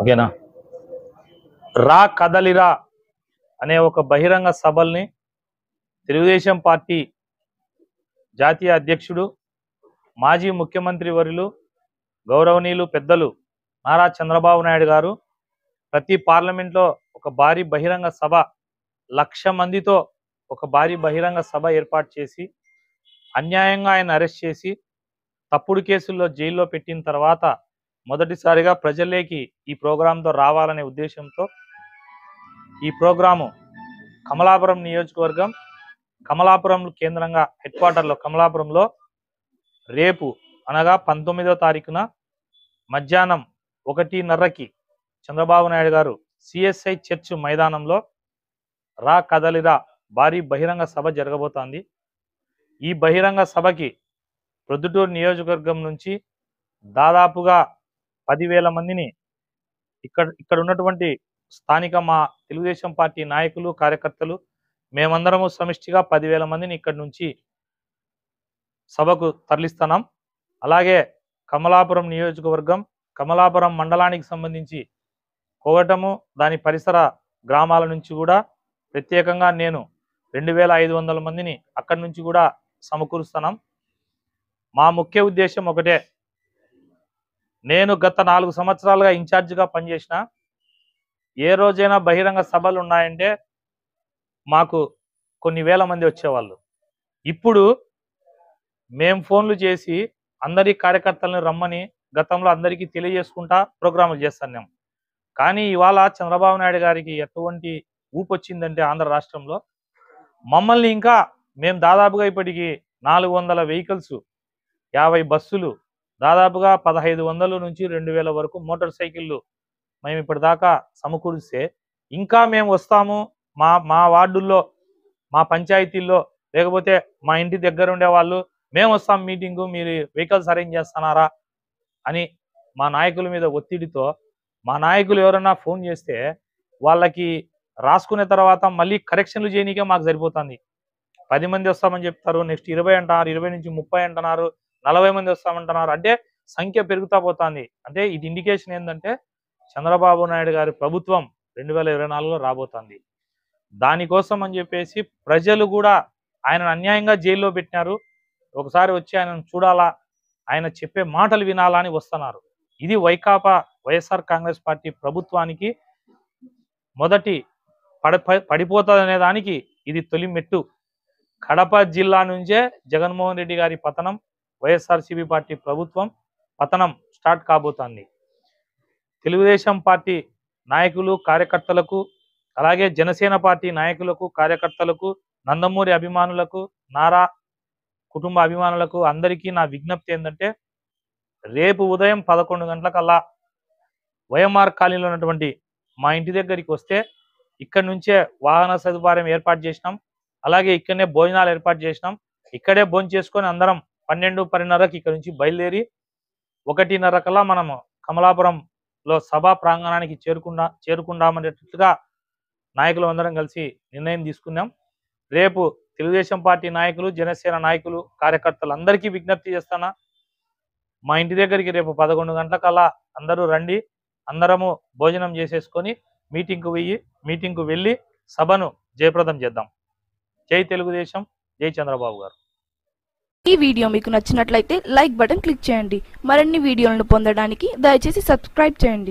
ఓకేనా. రా కదలిరా అనే ఒక బహిరంగ సభల్ని తెలుగుదేశం పార్టీ జాతీయ అధ్యక్షుడు మాజీ ముఖ్యమంత్రి వర్యులు గౌరవనీయులు పెద్దలు నారా చంద్రబాబు నాయుడు గారు ప్రతి పార్లమెంట్లో ఒక భారీ బహిరంగ సభ 1,00,000 మందితో ఒక భారీ బహిరంగ సభ ఏర్పాటు చేసి అన్యాయంగా ఆయన అరెస్ట్ చేసి తప్పుడు కేసుల్లో జైల్లో పెట్టిన తర్వాత మొదటిసారిగా ప్రజల్లోకి ఈ ప్రోగ్రాంతో రావాలనే ఉద్దేశంతో ఈ ప్రోగ్రాము కమలాపురం నియోజకవర్గం కమలాపురం కేంద్రంగా హెడ్ క్వార్టర్లో కమలాపురంలో రేపు అనగా 19వ తారీఖున మధ్యాహ్నం 1:30కి చంద్రబాబు నాయుడు గారు సిఎస్ఐ చర్చ్ మైదానంలో రా కదలిరా భారీ బహిరంగ సభ జరగబోతోంది. ఈ బహిరంగ సభకి ప్రొద్దుటూరు నియోజకవర్గం నుంచి దాదాపుగా 10,000 మందిని ఇక్కడ ఉన్నటువంటి స్థానిక మా తెలుగుదేశం పార్టీ నాయకులు కార్యకర్తలు మేమందరము సమిష్టిగా 10,000 మందిని ఇక్కడి నుంచి సభకు తరలిస్తున్నాం. అలాగే కమలాపురం నియోజకవర్గం కమలాపురం మండలానికి సంబంధించి కోగటము దాని పరిసర గ్రామాల నుంచి కూడా ప్రత్యేకంగా నేను 2,500 మందిని అక్కడి నుంచి కూడా సమకూరుస్తున్నాం. మా ముఖ్య ఉద్దేశం ఒకటే, నేను గత 4 సంవత్సరాలుగా ఇన్ఛార్జిగా పనిచేసిన ఏ రోజైనా బహిరంగ సభలు ఉన్నాయంటే మాకు కొన్ని వేల మంది వచ్చేవాళ్ళు. ఇప్పుడు మేము ఫోన్లు చేసి అందరి కార్యకర్తలను రమ్మని గతంలో అందరికీ తెలియజేసుకుంటా ప్రోగ్రాములు చేస్తున్నాం. కానీ ఇవాళ చంద్రబాబు నాయుడు గారికి ఎటువంటి ఊపు వచ్చిందంటే ఆంధ్ర రాష్ట్రంలో మమ్మల్ని ఇంకా మేము దాదాపుగా ఇప్పటికి 400 వెహికల్స్ 50 బస్సులు దాదాపుగా 1,500 నుంచి 2,000 వరకు మోటార్ సైకిళ్ళు మేము ఇప్పటిదాకా సమకూరిస్తే ఇంకా మేము వస్తాము మా వార్డుల్లో మా పంచాయతీల్లో లేకపోతే మా ఇంటి దగ్గర ఉండే వాళ్ళు మేము వస్తాం మీటింగు మీరు వెహికల్స్ అరేంజ్ చేస్తున్నారా అని మా నాయకుల మీద ఒత్తిడితో మా నాయకులు ఎవరన్నా ఫోన్ చేస్తే వాళ్ళకి రాసుకునే తర్వాత మళ్ళీ కరెక్షన్లు చేయనీకే మాకు సరిపోతుంది. 10 మంది వస్తామని చెప్తారు, నెక్స్ట్ 20 అంటున్నారు, 20 నుంచి 30 అంటున్నారు, 40 మంది వస్తామంటున్నారు. అంటే సంఖ్య పెరుగుతా పోతుంది. అంటే ఇది ఇండికేషన్ ఏంటంటే చంద్రబాబు నాయుడు గారి ప్రభుత్వం 2024లో రాబోతుంది. దానికోసం అని చెప్పేసి ప్రజలు కూడా ఆయనను అన్యాయంగా జైల్లో పెట్టినారు. ఒకసారి వచ్చి ఆయనను చూడాలా, ఆయన చెప్పే మాటలు వినాలా అని వస్తున్నారు. ఇది వైఎస్ఆర్ కాంగ్రెస్ పార్టీ ప్రభుత్వానికి మొదటి పడిపోతుందనే దానికి ఇది తొలి మెట్టు. కడప జిల్లా నుంచే జగన్మోహన్ రెడ్డి గారి పతనం, వైఎస్ఆర్సీపీ పార్టీ ప్రభుత్వం పతనం స్టార్ట్ కాబోతోంది. తెలుగుదేశం పార్టీ నాయకులు కార్యకర్తలకు అలాగే జనసేన పార్టీ నాయకులకు కార్యకర్తలకు నందమూరి అభిమానులకు నారా కుటుంబ అభిమానులకు అందరికీ నా విజ్ఞప్తి ఏంటంటే రేపు ఉదయం 11 గంటలకల్లా వైఎంఆర్ కాలనీలో ఉన్నటువంటి మా ఇంటి దగ్గరికి వస్తే ఇక్కడి నుంచే వాహన సదుపాయం ఏర్పాటు చేసినాం. అలాగే ఇక్కడనే భోజనాలు ఏర్పాటు చేసినాం. ఇక్కడే భోజనం చేసుకొని అందరం 12:30కి ఇక్కడ నుంచి బయలుదేరి 1:30కల్లా మనము కమలాపురంలో సభా ప్రాంగణానికి చేరుకుందామనేటట్టుగా నాయకులు అందరం కలిసి నిర్ణయం తీసుకున్నాం. రేపు తెలుగుదేశం పార్టీ నాయకులు జనసేన నాయకులు కార్యకర్తలు అందరికీ విజ్ఞప్తి చేస్తానా, మా ఇంటి దగ్గరికి రేపు 11 గంటలకల్లా అందరూ రండి. అందరము భోజనం చేసేసుకొని మీటింగ్కు వెళ్ళి సభను జయప్రదం చేద్దాం. జై తెలుగుదేశం, జై చంద్రబాబు గారు. ఈ వీడియో మీకు నచ్చినట్లయితే లైక్ బటన్ క్లిక్ చేయండి. మరిన్ని వీడియోలను పొందడానికి దయచేసి సబ్స్క్రైబ్ చేయండి.